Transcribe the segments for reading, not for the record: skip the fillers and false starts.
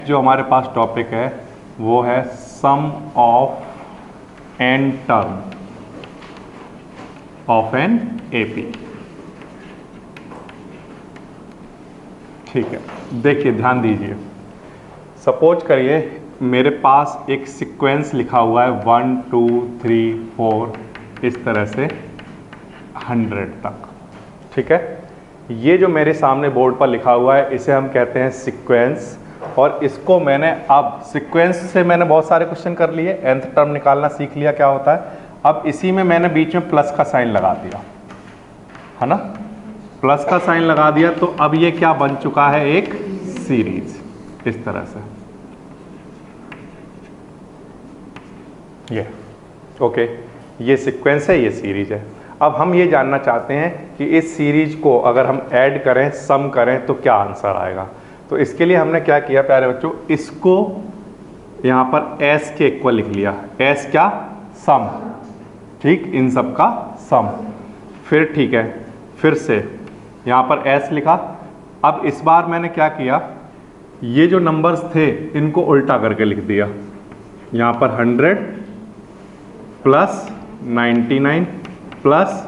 जो हमारे पास टॉपिक है वो है sum of n term of n AP. ठीक है, देखिए ध्यान दीजिए। सपोज करिए मेरे पास एक सीक्वेंस लिखा हुआ है 1 2 3 4 इस तरह से 100 तक। ठीक है, ये जो मेरे सामने बोर्ड पर लिखा हुआ है इसे हम कहते हैं सीक्वेंस। और इसको मैंने अब सीक्वेंस से मैंने बहुत सारे क्वेश्चन कर लिए, nth टर्म निकालना सीख लिया क्या होता है। अब इसी में मैंने बीच में प्लस का साइन लगा दिया, है ना, प्लस का साइन लगा दिया। तो अब ये क्या बन चुका है, एक सीरीज इस तरह से। ये ओके, ये सीक्वेंस है, ये सीरीज है। अब हम ये जानना चाहते हैं कि इस सीरीज को अगर हम ऐड करें, सम करें तो क्या आंसर आएगा। तो इसके लिए हमने क्या किया प्यारे बच्चों, इसको यहाँ पर s के इक्वल लिख लिया। s क्या, सम, ठीक, इन सब का सम। फिर ठीक है, फिर से यहाँ पर s लिखा। अब इस बार मैंने क्या किया, ये जो नंबर्स थे इनको उल्टा करके लिख दिया। यहाँ पर 100 प्लस 99 प्लस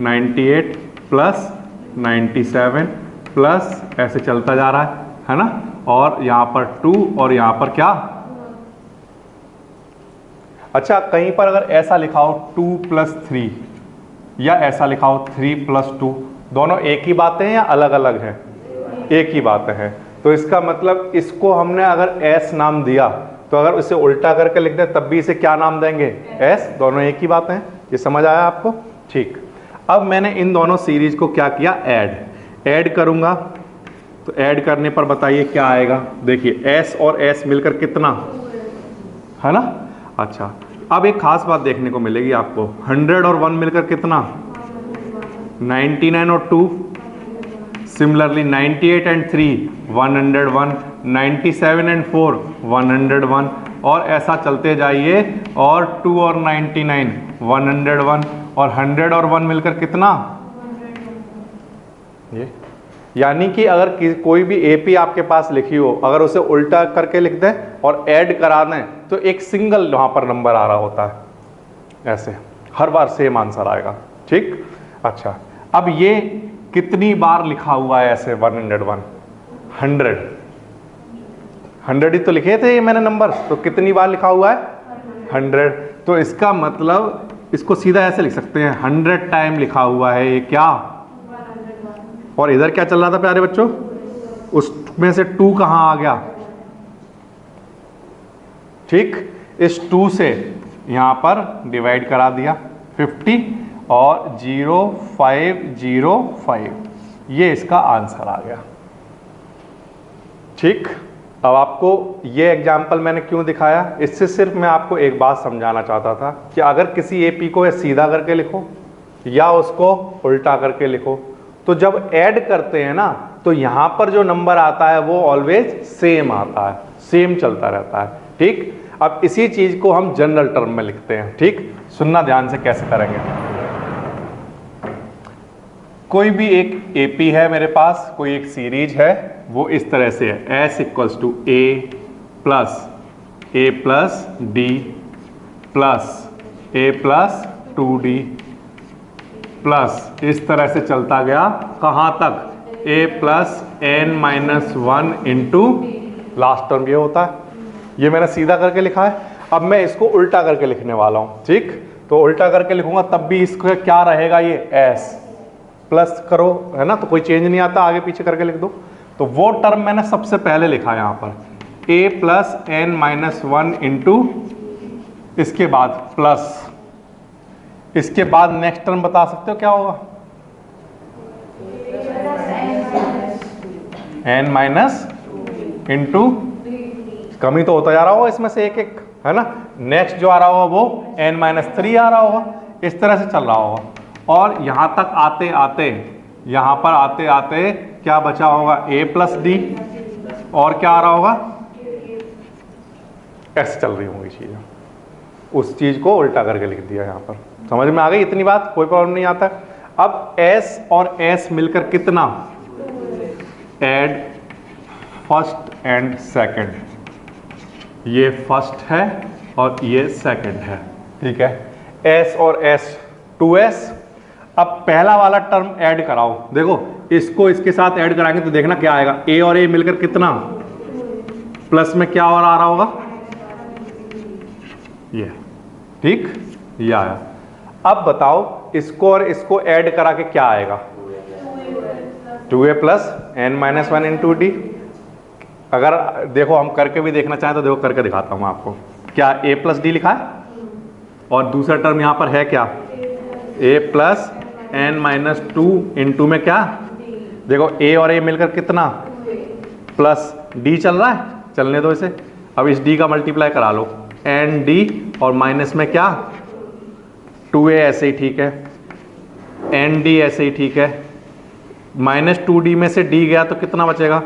98 प्लस 97 प्लस ऐसे चलता जा रहा है ना। और यहाँ पर 2 और यहाँ पर क्या, अच्छा कहीं पर अगर ऐसा लिखा हो 2 + 3 या ऐसा लिखा हो 3 + 2, दोनों एक ही बातें हैं या अलग अलग हैं, एक ही बातें हैं। तो इसका मतलब इसको हमने अगर s नाम दिया तो अगर इसे उल्टा करके लिख दें तब भी इसे क्या नाम देंगे, s। दोनों एक ही बातें हैं, ये समझ आया आपको। ठीक, अब मैंने इन दोनों सीरीज को क्या किया, ऐड करूंगा। तो ऐड करने पर बताइए क्या आएगा। देखिए s और s मिलकर कितना, है ना। अच्छा, अब एक खास बात देखने को मिलेगी आपको, 100 और 1 मिलकर कितना, 99 और 2, सिमिलरली 98 एंड 3 101, 97 एंड 4 101, और ऐसा चलते जाइए। और 2 और 99 101, और 100 और 1 मिलकर कितना, ये। यानी कि अगर कोई भी एपी आपके पास लिखी हो, अगर उसे उल्टा करके लिख दें और ऐड करा दें तो एक सिंगल वहां पर नंबर आ रहा होता है, ऐसे हर बार सेम आंसर आएगा। ठीक, अच्छा अब ये कितनी बार लिखा हुआ है ऐसे 101, 100 ही तो लिखे थे ये मैंने नंबर, तो कितनी बार लिखा हुआ है, 100। तो इसका मतलब इसको सीधा ऐसे लिख सकते हैं, 100 टाइम लिखा हुआ है ये क्या। और इधर क्या चल रहा था प्यारे बच्चों, उसमें से 2 कहां आ गया, ठीक, इस 2 से यहां पर डिवाइड करा दिया 50 और 0505, ये इसका आंसर आ गया। ठीक, अब आपको ये एग्जाम्पल मैंने क्यों दिखाया, इससे सिर्फ मैं आपको एक बात समझाना चाहता था कि अगर किसी एपी को सीधा करके लिखो या उसको उल्टा करके लिखो, तो जब ऐड करते हैं ना तो यहां पर जो नंबर आता है वो ऑलवेज सेम आता है, सेम चलता रहता है। ठीक, अब इसी चीज को हम जनरल टर्म में लिखते हैं। ठीक, सुनना ध्यान से कैसे करेंगे। कोई भी एक एपी है मेरे पास, कोई एक सीरीज है, वो इस तरह से है, s = a + d plus a + 2d plus इस तरह से चलता गया कहाँ तक, a + n-1 into last term ये होता है। ये मैंने सीधा करके लिखा है। अब मैं इसको उल्टा करके लिखने वाला हूँ। ठीक, तो उल्टा करके लिखूंगा तब भी इसको क्या रहेगा, ये s प्लस करो, है ना, तो कोई चेंज नहीं आता, आगे पीछे करके लिख दो। तो वो टर्म मैंने सबसे पहले लिखा यहाँ पर, a + n-1 इंटू, इसके बाद प्लस, इसके बाद नेक्स्ट टर्म बता सकते हो क्या होगा, n- इंटू, कमी तो होता जा रहा होगा इसमें से एक एक, है ना। नेक्स्ट जो आ रहा होगा वो n-3 आ रहा होगा, इस तरह से चल रहा होगा। और यहां तक आते आते, यहां पर आते आते क्या बचा होगा, a + d, और क्या आ रहा होगा, ऐसे चल रही होंगी चीजें। उस चीज को उल्टा करके लिख दिया यहाँ पर। समझ में आ गई इतनी बात, कोई प्रॉब्लम नहीं आता। अब s और s मिलकर कितना, ऐड फर्स्ट एंड सेकंड, ये फर्स्ट है और ये सेकंड है, ठीक है। s और s 2s। अब पहला वाला टर्म ऐड कराओ, देखो इसको इसके साथ ऐड कराएंगे तो देखना क्या आएगा, a और a मिलकर कितना, प्लस में क्या और आ रहा होगा, ये, ठीक, ये आया। अब बताओ इसको और इसको ऐड करा के क्या आएगा, 2a plus n minus 1 into D. अगर देखो हम करके भी देखना चाहें तो देखो करके दिखाता हूं आपको। क्या a प्लस डी लिखा है और दूसरा टर्म यहां पर है क्या, a plus n minus 2 into में क्या, देखो a और a मिलकर कितना, प्लस d चल रहा है, चलने दो इसे। अब इस d का मल्टीप्लाई करा लो, एन डी और माइनस में क्या, 2a ऐसे ही ठीक है, एन डी ऐसे ही ठीक है, माइनस 2d में से d गया तो कितना बचेगा,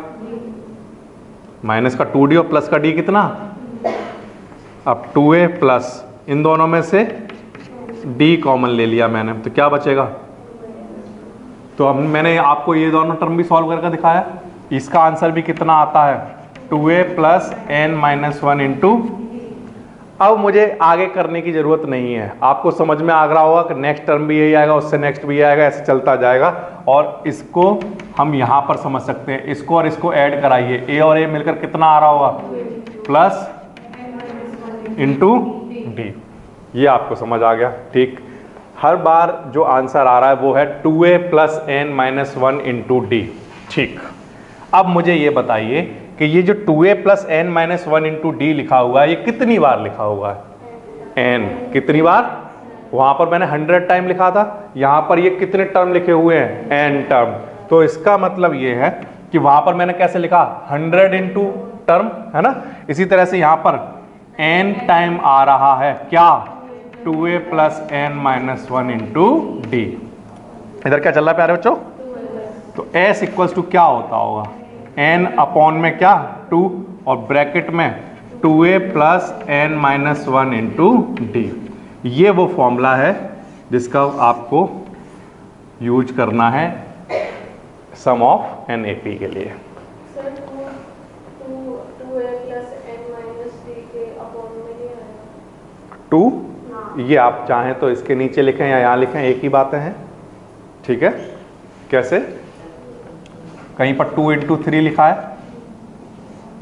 माइनस का 2d और प्लस का d कितना, अब 2a प्लस इन दोनों में से d कॉमन ले लिया मैंने तो क्या बचेगा। तो अब मैंने आपको ये दोनों टर्म भी सॉल्व करके दिखाया, इसका आंसर भी कितना आता है, 2a plus n minus 1 into. अब मुझे आगे करने की जरूरत नहीं है, आपको समझ में आ रहा होगा कि नेक्स्ट टर्म भी यही आएगा, उससे नेक्स्ट भी आएगा, ऐसे चलता जाएगा। और इसको हम यहाँ पर समझ सकते हैं, इसको और इसको ऐड कराइए, a और a मिलकर कितना आ रहा होगा, प्लस इंटू डी, ये आपको समझ आ गया, ठीक। हर बार जो आंसर आ रहा है वो है 2a plus n minus 1 into D, ठीक। अब मुझे ये बताइए कि ये जो 2a plus n minus 1 into D लिखा हुआ है, ये कितनी बार लिखा हुआ है, n कितनी बार, वहां पर मैंने 100 टाइम लिखा था, यहां पर ये कितने टर्म लिखे हुए हैं, n टर्म। तो इसका मतलब ये है कि वहां पर मैंने कैसे लिखा, 100 इंटू टर्म, है ना। इसी तरह से यहां पर n टाइम आ रहा है क्या, 2a plus n minus 1 into D. इधर क्या चल रहा है प्यारे बच्चों, तो s इक्वल्स टू क्या होता होगा, n अपॉन में क्या 2 और ब्रैकेट में 2a plus n minus 1 into D. ये वो फॉर्मूला है जिसका आपको यूज करना है sum of N A P के लिए। Sir 2a plus n minus d के अपॉन में नहीं आएगा 2, ये आप चाहें तो इसके नीचे लिखें या यहाँ लिखें, एक ही बातें हैं, ठीक है। कैसे, कहीं पर 2 इंटू 3 लिखा है,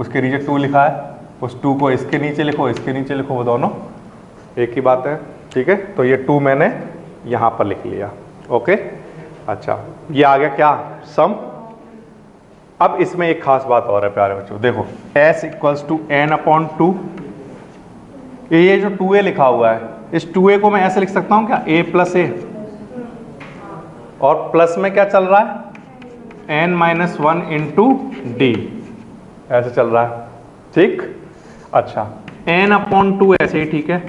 उसके नीचे 2 लिखा है, उस 2 को इसके नीचे लिखो, इसके नीचे लिखो, वो दोनों एक ही बात है, ठीक है। तो ये 2 मैंने यहाँ पर लिख लिया, ओके। अच्छा, ये आ गया क्या, सम। अब इसमें एक खास बात और है प्यारे बच्चों, देखो s equals to n upon 2, ये जो 2a लिखा हुआ है, इस 2a को मैं ऐसे लिख सकता हूँ क्या, a प्लस ए, और प्लस में क्या चल रहा है, n माइनस 1 इंटू डी, ऐसे चल रहा है, ठीक। अच्छा, n अपॉन 2 ऐसे ही ठीक है,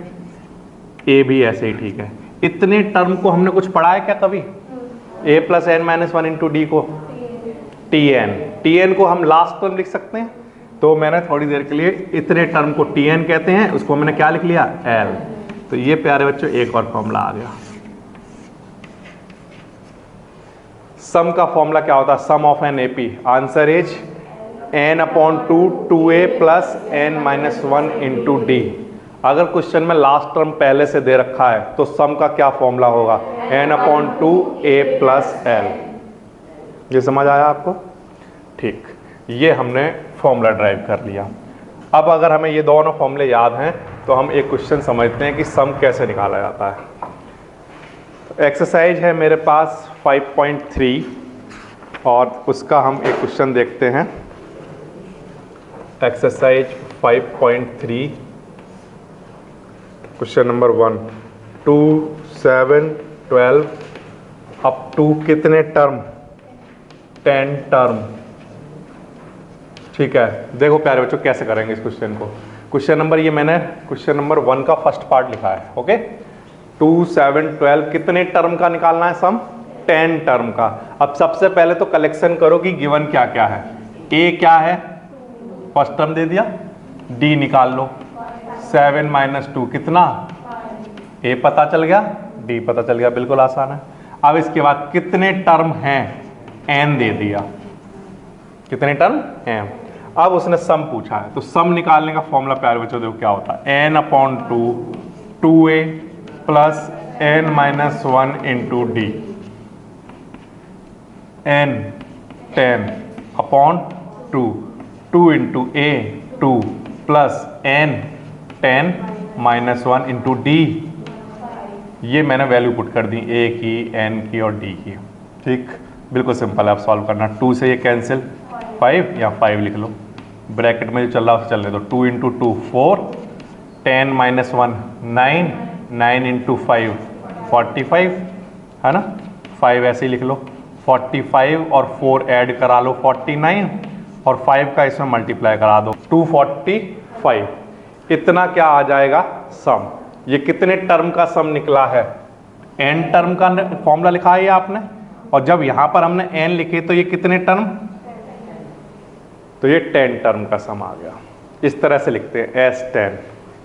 a भी ऐसे ही ठीक है। इतने टर्म को हमने कुछ पढ़ा है क्या कभी, a plus n minus 1 into D को, tn को हम लास्ट टर्म लिख सकते हैं, तो मैंने थोड़ी देर के लिए इतने टर्म को tn कहते हैं, उसको मैंने क्या लिख लिया, l। तो ये प्यारे बच्चों एक और फॉर्मूला आ गया। सम का फॉर्मूला क्या होता है, sum of n AP, answer is n upon 2 2a plus n minus 1 into D. अगर क्वेश्चन में लास्ट टर्म पहले से दे रखा है तो सम का क्या फॉर्मूला होगा, n upon 2a plus l। ये समझ आया आपको, ठीक। ये हमने फॉर्मूला ड्राइव कर लिया। अब अगर हमें ये दोनों फॉर्मूले याद हैं तो हम एक क्वेश्चन समझते हैं कि सम कैसे निकाला जाता है। एक्सरसाइज है मेरे पास 5.3 और उसका हम एक क्वेश्चन देखते हैं। Exercise 5.3 question number 1, 2 7 12 up to कितने टर्म, 10 टर्म, ठीक है। देखो प्यारे बच्चों कैसे करेंगे इस क्वेश्चन को। क्वेश्चन नंबर, ये मैंने क्वेश्चन नंबर 1 का फर्स्ट पार्ट लिखा है, ओके। 2 7 12 कितने टर्म का निकालना है सम, 10 टर्म का। अब सबसे पहले तो कलेक्शन करो कि गिवन क्या क्या है। a क्या है, फर्स्ट टर्म दे दिया, d निकाल लो, 7 माइनस 2 कितना, a पता चल गया, d पता चल गया, बिल्कुल आसान है। अब इसके बाद कितने टर्म हैं, n दे दिया, कितने टर्म हैं। अब उसने सम पूछा है, तो सम निकालने का फॉर्मूला प्यारे बच्चों देखो क्या होता है, n/2 2a plus n-1 into D, n 10/2 2 into a 2 plus n 10-1 into D. ये मैंने वैल्यू पुट कर दी a की, n की और d की। ठीक, बिल्कुल सिंपल है, आप सॉल्व करना। 2 से ये कैंसिल, 5 या 5 लिख लो, ब्रैकेट में जो चल रहा है उसे चलने दो। 2 इंटू 2 4, 10-1 9, 9 इंटू 5 45 है ना, 5 ऐसे ही लिख लो। 45 और 4 ऐड करा लो 49 और 5 का इसमें मल्टीप्लाई करा दो 245। इतना क्या आ जाएगा सम। ये कितने टर्म का सम निकला है, n टर्म का फॉर्मूला लिखा है आपने, और जब यहां पर हमने n लिखे तो ये कितने टर्म, तो ये 10 टर्म का सम आ गया। इस तरह से लिखते हैं S10।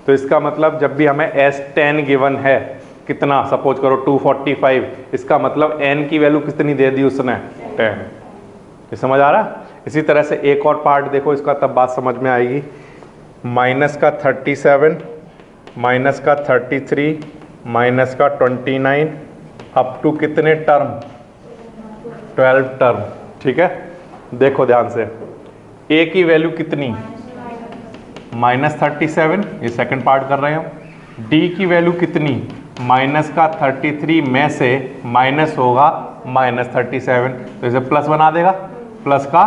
तो इसका मतलब जब भी हमें S10 गिवन है, कितना, सपोज करो 245, इसका मतलब n की वैल्यू कितनी दे दी उसने, 10। ये समझ आ रहा। इसी तरह से एक और पार्ट देखो इसका, तब बात समझ में आएगी। माइनस का 37, माइनस का 33, माइनस का 29 अप टू कितने टर्म, 12 टर्म। ठीक है, देखो ध्यान से, a की वैल्यू कितनी, -37, ये सेकंड पार्ट कर रहे हैं। d की वैल्यू कितनी, माइनस का 33 में से माइनस होगा -37, तो इसे प्लस बना देगा, प्लस का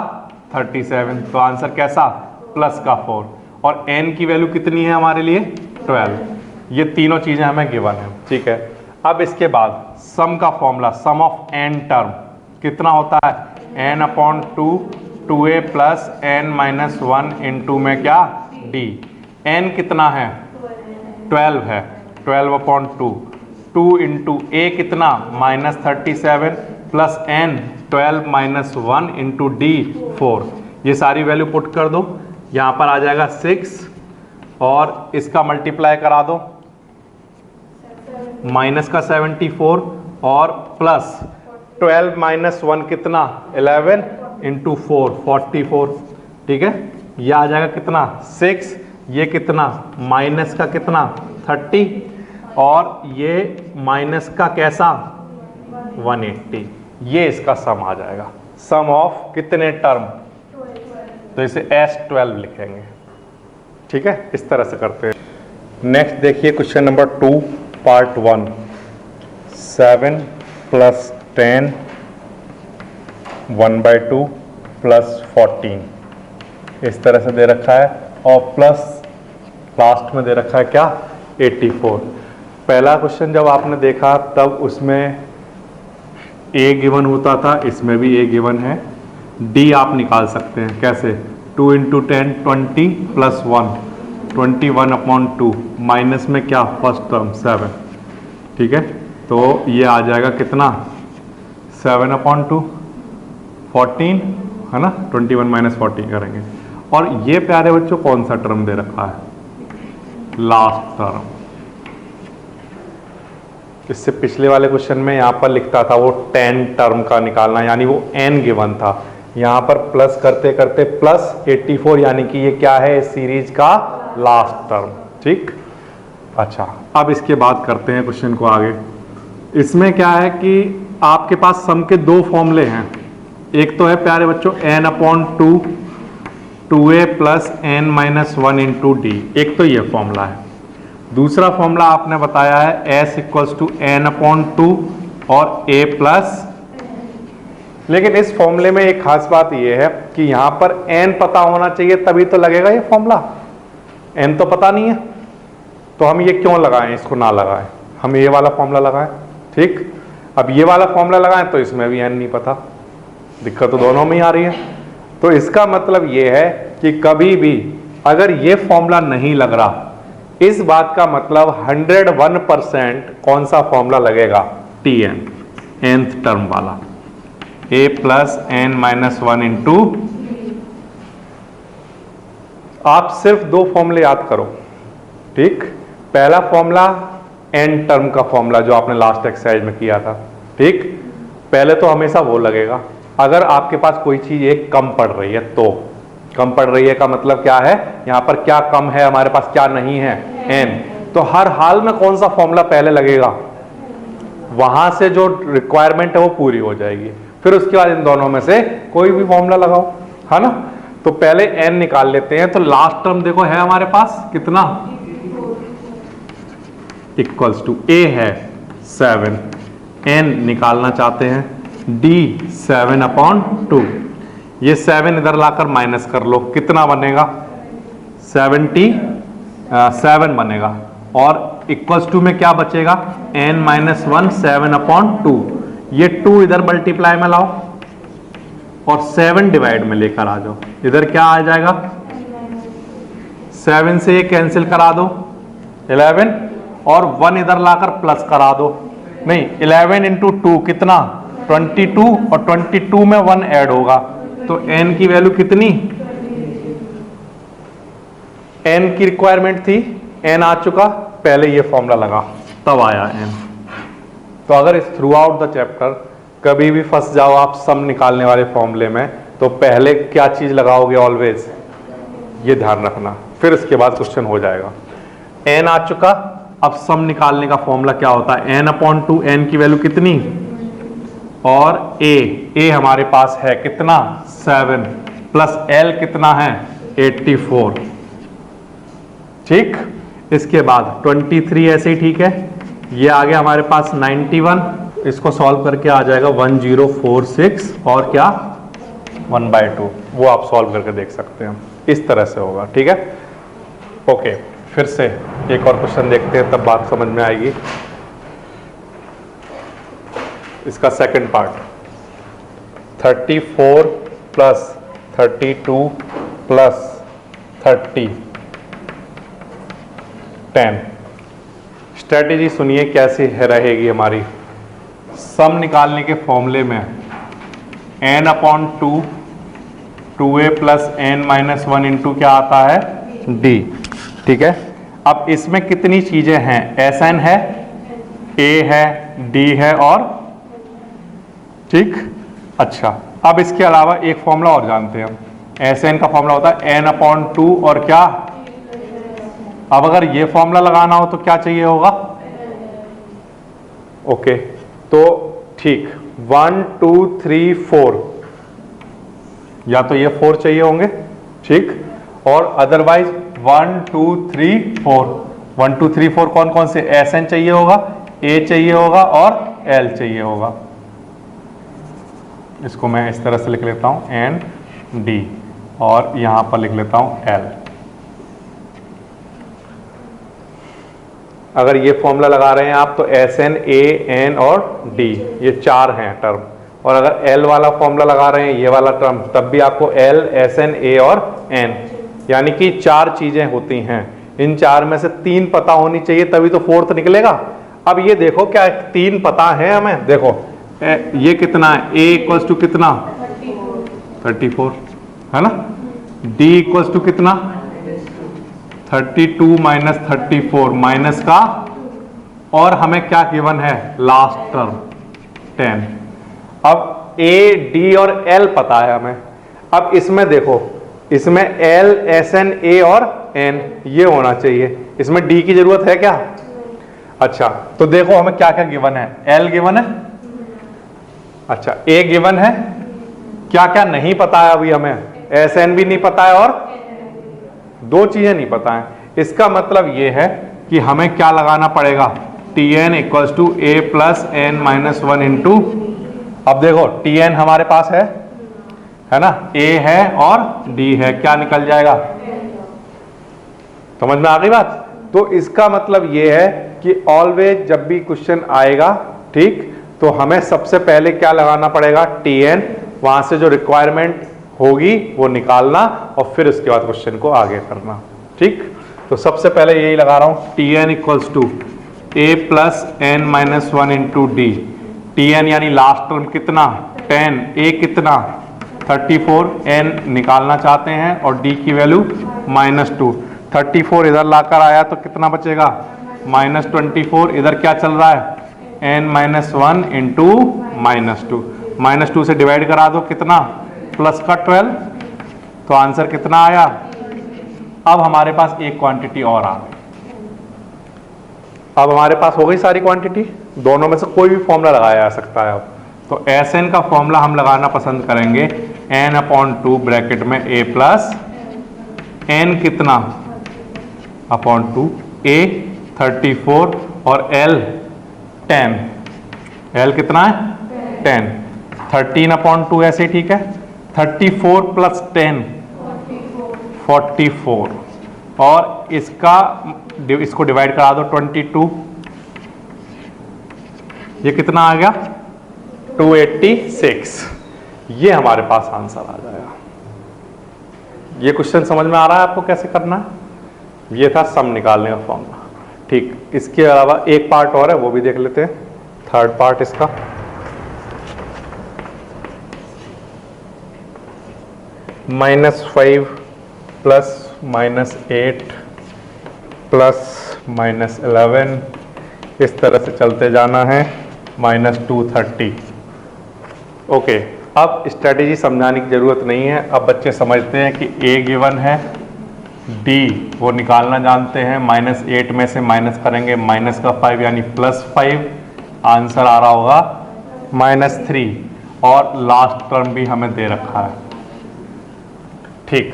37, तो आंसर कैसा, प्लस का 4। और n की वैल्यू कितनी है हमारे लिए, 12। ये तीनों चीजें हमें गिवन है। ठीक है, अब इसके बाद सम का formula, sum of n term कितना होता है, n/2 2a plus n-1 into में क्या, d। n कितना है, 12 है, 12/2, 2 इंटू a कितना, -37 प्लस n 12-1 इंटू d 4। ये सारी वैल्यू पुट कर दो, यहाँ पर आ जाएगा 6 और इसका मल्टीप्लाई करा दो, माइनस का 74 और प्लस 12-1 कितना, 11 इंटू 4 44। ठीक है, यह आ जाएगा कितना, 6, ये कितना, माइनस का कितना 30 और ये माइनस का कैसा 180। ये इसका सम आ जाएगा, सम ऑफ कितने टर्म, तो इसे S12 लिखेंगे। ठीक है, इस तरह से करते हैं। नेक्स्ट देखिए question number 2 part 1, 7 plus 10 1/2 plus 14 इस तरह से दे रखा है, और प्लस लास्ट में दे रखा है क्या, 84। पहला क्वेश्चन जब आपने देखा तब उसमें a गिवन होता था, इसमें भी a गिवन है। d आप निकाल सकते हैं कैसे, 2 इंटू 10 20 प्लस 1 21/2 माइनस में क्या, फर्स्ट टर्म 7। ठीक है, तो ये आ जाएगा कितना, 7/2 14 है ना, 21 माइनस 14 करेंगे। और ये प्यारे बच्चों कौन सा टर्म दे रखा है, लास्ट टर्म। इससे पिछले वाले क्वेश्चन में यहाँ पर लिखता था वो 10 टर्म का निकालना, यानी वो n गिवन था। यहाँ पर प्लस करते करते प्लस 84, यानी कि ये क्या है, इस सीरीज का लास्ट टर्म। ठीक, अच्छा अब इसके बाद करते हैं क्वेश्चन को आगे। इसमें क्या है कि आपके पास सम के दो फॉर्मूले हैं। एक तो है प्यारे बच्चों n/2 2a plus n-1 into D, एक तो ये फॉर्मूला है। दूसरा फॉर्मूला आपने बताया है s = n/2 और a प्लस, लेकिन इस फॉर्मूले में एक खास बात यह है कि यहां पर n पता होना चाहिए तभी तो लगेगा ये फॉर्मूला। n तो पता नहीं है, तो हम ये क्यों लगाएं, इसको ना लगाएं, हम ये वाला फॉर्मूला लगाएं। ठीक, अब ये वाला फॉर्मूला लगाएं तो इसमें भी n नहीं पता, दिक्कत तो दोनों में ही आ रही है। तो इसका मतलब ये है कि कभी भी अगर ये फॉर्मूला नहीं लग रहा, इस बात का मतलब 101% कौन सा फॉर्मूला लगेगा, Tn, nth टर्म वाला, a प्लस n-1 इंटू। आप सिर्फ दो फॉर्मूले याद करो। ठीक, पहला फॉर्मूला n टर्म का फॉर्मूला जो आपने लास्ट एक्सरसाइज में किया था। ठीक, पहले तो हमेशा वो लगेगा। अगर आपके पास कोई चीज एक कम पड़ रही है तो, कम पड़ रही है का मतलब क्या है, यहाँ पर क्या कम है हमारे पास, क्या नहीं है, n। तो हर हाल में कौन सा फॉर्मूला पहले लगेगा, वहां से जो रिक्वायरमेंट है वो पूरी हो जाएगी, फिर उसके बाद इन दोनों में से कोई भी फॉर्मूला लगाओ, है ना। तो पहले n निकाल लेते हैं। तो लास्ट टर्म देखो है हमारे पास कितना, इक्वल्स टू a है 7, n निकालना चाहते हैं, d 7/2। ये 7 इधर लाकर माइनस कर लो, कितना बनेगा 77 बनेगा, और इक्वल्स टू में क्या बचेगा n-1 7/2। ये 2 इधर मल्टीप्लाई में लाओ और 7 डिवाइड में लेकर आ जाओ, इधर क्या आ जाएगा 7 से ये कैंसिल करा दो 11, और 1 इधर लाकर प्लस करा दो, नहीं 11 इंटू 2 कितना 22, और 22 में 1 ऐड होगा, तो n की वैल्यू कितनी, n की रिक्वायरमेंट थी, n आ चुका, पहले ये फॉर्मूला लगा तब आया n। तो अगर इस थ्रू आउट द चैप्टर कभी भी फंस जाओ आप सम निकालने वाले फॉर्मूले में, तो पहले क्या चीज लगाओगे, ऑलवेज ये ध्यान रखना, फिर इसके बाद क्वेश्चन हो जाएगा। n आ चुका, अब सम निकालने का फॉर्मूला क्या होता है, n/2, n की वैल्यू कितनी, और a हमारे पास है कितना 7, प्लस l कितना है 84, ठीक। इसके बाद 23 ऐसे ही ठीक है, ये आ गया हमारे पास 91, इसको सॉल्व करके आ जाएगा 1046, और क्या 1/2, वो आप सॉल्व करके देख सकते हैं, इस तरह से होगा, ठीक है। ओके, फिर से एक और क्वेश्चन देखते हैं, तब बात समझ में आएगी। इसका second part, 34 plus 32 plus 30 10। Strategy सुनिए कैसी है रहेगी हमारी। सम निकालने के फॉर्मूले में n/2 2a plus n-1 into क्या आता है d, ठीक है। अब इसमें कितनी चीजें हैं, Sn है, a है, d है, और ठीक। अच्छा, अब इसके अलावा एक फॉर्मूला और जानते हैं हम, Sn का फॉर्मूला होता है n/2 और क्या, अब अगर ये फॉर्मूला लगाना हो तो क्या चाहिए होगा, ओके, तो ठीक 1 2 3 4, या तो ये 4 चाहिए होंगे, ठीक, और अदरवाइज 1 2 3 4, 1 2 3 4 कौन कौन से, Sn चाहिए होगा, a चाहिए होगा, और l चाहिए होगा। इसको मैं इस तरह से लिख लेता हूं n d, और यहां पर लिख लेता हूं l। अगर ये फॉर्मूला लगा रहे हैं आप तो Sn, a, n और d, ये 4 हैं टर्म, और अगर l वाला फॉर्मूला लगा रहे हैं ये वाला टर्म, तब भी आपको l, Sn, a और n, यानी कि 4 चीजें होती हैं। इन 4 में से 3 पता होनी चाहिए, तभी तो 4th निकलेगा। अब ये देखो क्या 3 पता है हमें, देखो ये कितना है, a इक्वल्स टू कितना 34, है ना, d इक्वल्स टू कितना 32 माइनस 34 माइनस का, और हमें क्या गिवन है लास्ट टर्म 10। अब a, d और l पता है हमें। अब इसमें देखो, इसमें l, Sn, a और n ये होना चाहिए, इसमें d की जरूरत है क्या। अच्छा, तो देखो हमें क्या क्या गिवन है, l गिवन है, अच्छा a गिवन है, क्या क्या नहीं पता है अभी हमें, Sn भी नहीं पता है, और 2 चीजें नहीं पता है। इसका मतलब ये है कि हमें क्या लगाना पड़ेगा, Tn equals to a plus n-1 into, अब देखो Tn हमारे पास है ना, a है और d है, क्या निकल जाएगा, समझ में आ गई बात। तो इसका मतलब ये है कि ऑलवेज जब भी क्वेश्चन आएगा, ठीक, तो हमें सबसे पहले क्या लगाना पड़ेगा Tn, वहां से जो रिक्वायरमेंट होगी वो निकालना, और फिर उसके बाद क्वेश्चन को आगे करना, ठीक। तो सबसे पहले यही लगा रहा हूं, Tn equals to a plus n-1 into D. Tn यानी लास्ट टर्म कितना 10, a कितना 34, n निकालना चाहते हैं, और d की वैल्यू -2। 34 इधर लाकर आया तो कितना बचेगा -24, इधर क्या चल रहा है n-1 इंटू -2, -2 से डिवाइड करा दो कितना, प्लस का 12, तो आंसर कितना आया? अब हमारे पास एक क्वांटिटी और आ गई। अब हमारे पास हो गई सारी क्वांटिटी, दोनों में से कोई भी फॉर्मूला लगाया जा सकता है। अब तो Sn का फॉर्मूला हम लगाना पसंद करेंगे n/2 ब्रैकेट में a प्लस n कितना अपॉन 2, a 34 और l 10। l कितना है? 10। 13/2 ऐसे ही ठीक है। 34 प्लस 10 44 और इसको डिवाइड करा दो 22। ये कितना आ गया? 286। ये हमारे पास आंसर आ जाएगा। ये क्वेश्चन समझ में आ रहा है आपको कैसे करना है? ये था सम निकालने का फॉर्मूला। ठीक, इसके अलावा एक पार्ट और है, वो भी देख लेते हैं। थर्ड पार्ट इसका -5 प्लस -8 प्लस -11 इस तरह से चलते जाना है -230। ओके, अब स्ट्रेटेजी समझाने की ज़रूरत नहीं है। अब बच्चे समझते हैं कि ए गिवन है, डी वो निकालना जानते हैं। -8 में से माइनस करेंगे -5 यानी +5। आंसर आ रहा होगा -3 और लास्ट टर्म भी हमें दे रखा है। ठीक,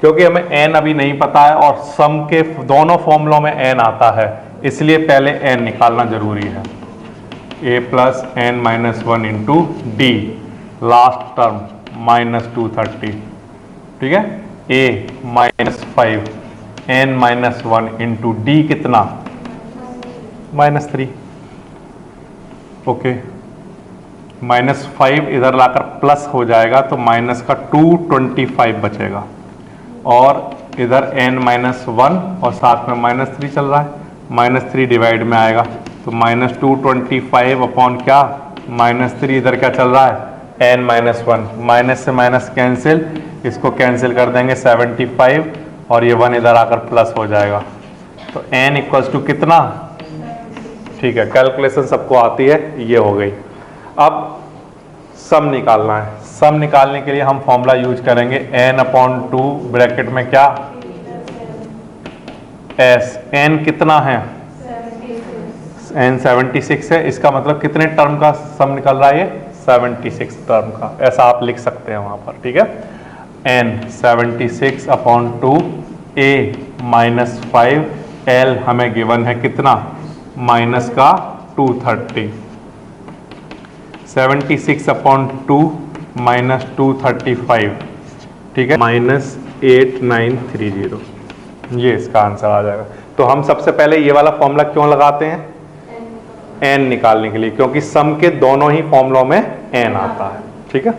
क्योंकि हमें n अभी नहीं पता है और सम के दोनों फॉर्मूलों में n आता है, इसलिए पहले n निकालना जरूरी है। a plus n-1 into D, last term -230। ठीक है, a -5 n-1 इंटू डी कितना? -3। ओके, -5 इधर लाकर प्लस हो जाएगा तो माइनस का 225 बचेगा और इधर n-1 और साथ में -3 चल रहा है, -3 डिवाइड में आएगा तो -225 अपॉन क्या -3। इधर क्या चल रहा है? n-1। माइनस से माइनस कैंसिल, इसको कैंसिल कर देंगे 75 और ये 1 इधर आकर प्लस हो जाएगा तो n इक्वल्स टू कितना? ठीक है, कैलकुलेशन सबको आती है, ये हो गई। अब सम निकालना है। सम निकालने के लिए हम फॉर्मूला यूज करेंगे n/2 ब्रैकेट में क्या? s। n कितना है? n 76 है। इसका मतलब कितने टर्म का सम निकल रहा है? ये 76 टर्म का, ऐसा आप लिख सकते हैं वहां पर। ठीक है, n 76/2 a -5 l हमें गिवन है कितना? माइनस का 230। 76/2 माइनस 235। ठीक है, -8930। ये इसका आंसर आ जाएगा। तो हम सबसे पहले ये वाला फॉर्मूला क्यों लगाते हैं? n निकालने के लिए, क्योंकि सम के दोनों ही फॉर्मूलों में n आता है। ठीक है।